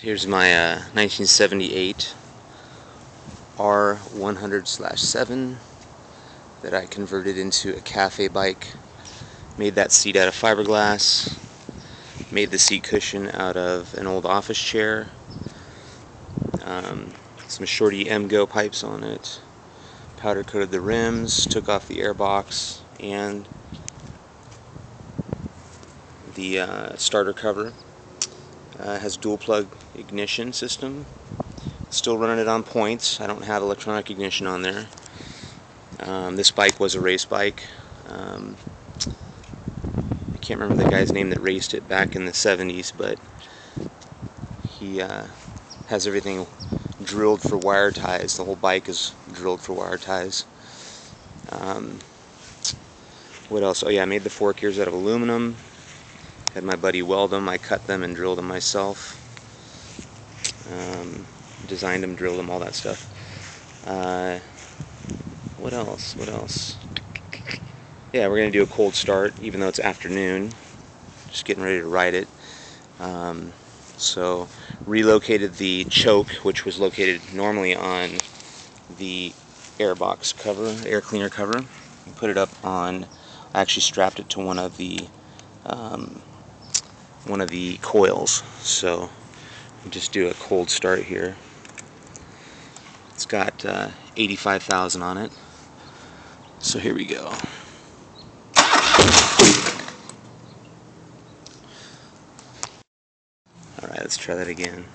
Here's my 1978 R100/7 that I converted into a cafe bike. Made that seat out of fiberglass. Made the seat cushion out of an old office chair. Some shorty MGO pipes on it. Powder coated the rims. Took off the airbox and the starter cover. Has dual plug ignition system. Still running it on points. I don't have electronic ignition on there. This bike was a race bike. I can't remember the guy's name that raced it back in the 70s, but he has everything drilled for wire ties. The whole bike is drilled for wire ties. What else? Oh yeah, I made the fork ears out of aluminum. Had my buddy weld them. I cut them and drilled them myself. Designed them, drilled them, all that stuff. What else? Yeah, we're going to do a cold start, even though it's afternoon. Just getting ready to ride it. So, relocated the choke, which was located normally on the airbox cover, air cleaner cover. And put it up on, I actually strapped it to one of the coils. So, just do a cold start here. It's got 85,000 on it. So here we go. Alright, let's try that again.